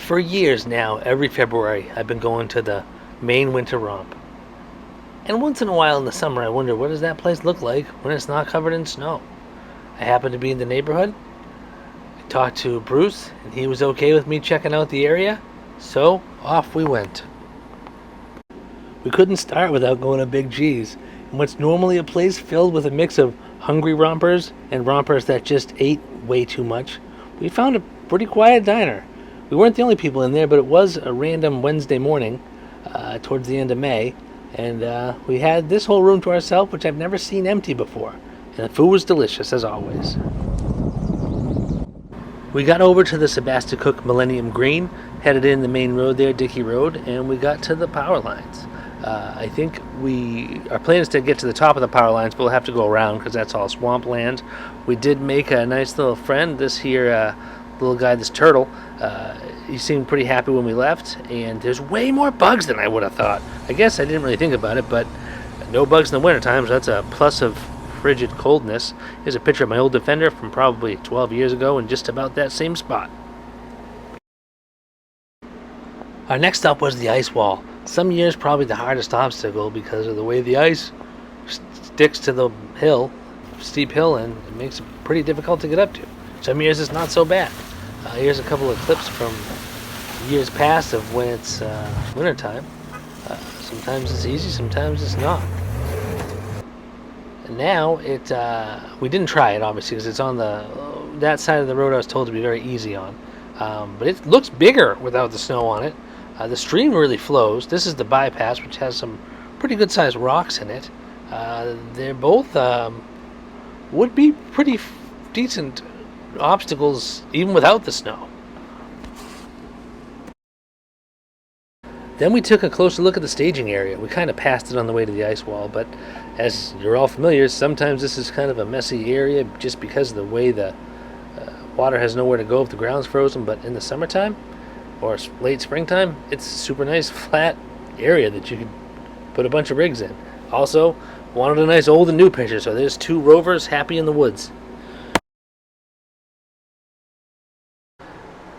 For years now, every February, I've been going to the Maine Winter Romp. And once in a while in the summer, I wonder what does that place look like when it's not covered in snow. I happened to be in the neighborhood. I talked to Bruce, and he was okay with me checking out the area. So off we went. We couldn't start without going to Big G's, in what's normally a place filled with a mix of hungry rompers and rompers that just ate way too much. We found a pretty quiet diner. We weren't the only people in there, but it was a random Wednesday morning towards the end of May, and we had this whole room to ourselves, which I've never seen empty before. And the food was delicious, as always. We got over to the Sebasticook Millennium Green, headed in the main road there, Dickey Road, and we got to the power lines. I think our plan is to get to the top of the power lines, but we'll have to go around because that's all swampland. We did make a nice little friend, this here little guy, this turtle. He seemed pretty happy when we left, and there's way more bugs than I would have thought. I guess I didn't really think about it, but no bugs in the wintertime, so that's a plus of frigid coldness. Here's a picture of my old Defender from probably 12 years ago in just about that same spot. Our next stop was the ice wall. Some years probably the hardest obstacle because of the way the ice sticks to the hill, steep hill, and it makes it pretty difficult to get up to. Some years it's not so bad. Here's a couple of clips from years past of when it's wintertime. Sometimes it's easy, sometimes it's not. And now we didn't try it obviously because it's on that side of the road I was told to be very easy on. But it looks bigger without the snow on it. The stream really flows. This is the bypass, which has some pretty good sized rocks in it. They're both would be pretty decent obstacles even without the snow. Then we took a closer look at the staging area. We kind of passed it on the way to the ice wall, but as you're all familiar, sometimes this is kind of a messy area just because of the way the water has nowhere to go if the ground's frozen. But in the summertime or late springtime, it's a super nice flat area that you could put a bunch of rigs in. Also, wanted a nice old and new picture, so there's two rovers happy in the woods.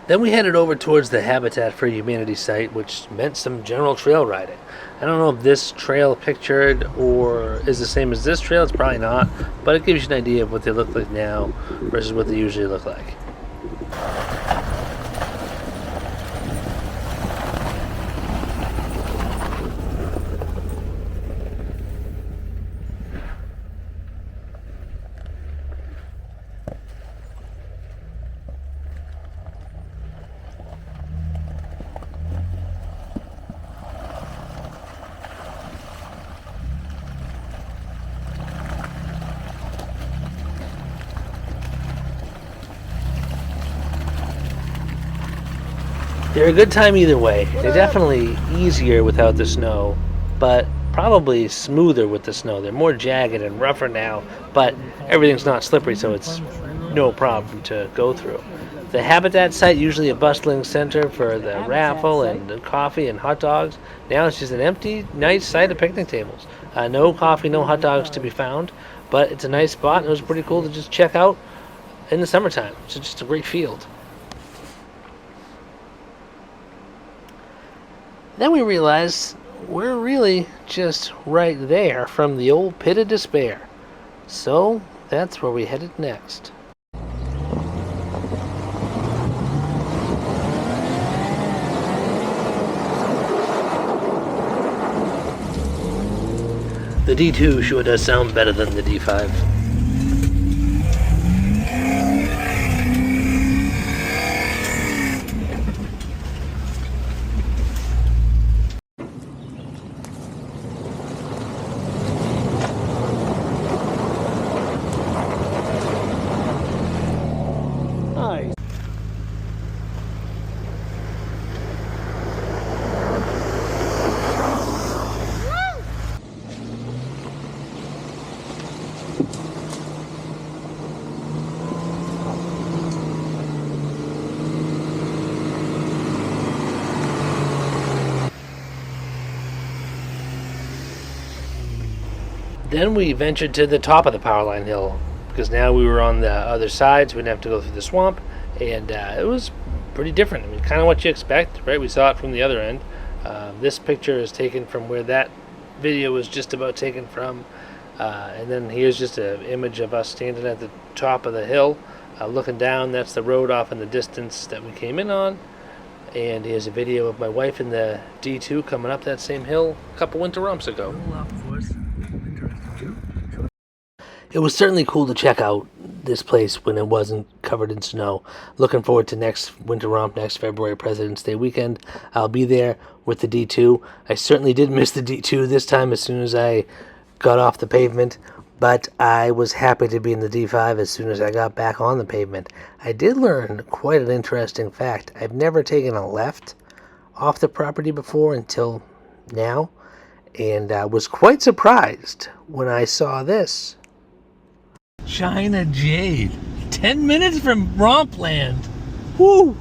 Then we headed over towards the Habitat for Humanity site, which meant some general trail riding. I don't know if this trail pictured or is the same as this trail. It's probably not, but it gives you an idea of what they look like now versus what they usually look like. They're a good time either way. They're definitely easier without the snow, but probably smoother with the snow. They're more jagged and rougher now, but everything's not slippery, so it's no problem to go through. The Habitat site, usually a bustling center for the raffle and the coffee and hot dogs. Now it's just an empty, nice site of picnic tables. No coffee, no hot dogs to be found, but it's a nice spot, and it was pretty cool to just check out in the summertime. It's just a great field. Then we realized we're really just right there from the old pit of despair. So that's where we headed next. The D2 sure does sound better than the D5. Then we ventured to the top of the Powerline Hill because now we were on the other side, so we didn't have to go through the swamp, and it was pretty different. I mean, kind of what you expect, right? We saw it from the other end. This picture is taken from where that video was just about taken from. And then here's just an image of us standing at the top of the hill, looking down. That's the road off in the distance that we came in on. And here's a video of my wife in the D2 coming up that same hill a couple winter romps ago. It was certainly cool to check out this place when it wasn't covered in snow. Looking forward to next winter romp, next February President's Day weekend. I'll be there with the D2. I certainly did miss the D2 this time as soon as I got off the pavement, but I was happy to be in the D5 as soon as I got back on the pavement. I did learn quite an interesting fact. I've never taken a left off the property before until now, and I was quite surprised when I saw this. China Jade. 10 minutes from Rompland. Woo!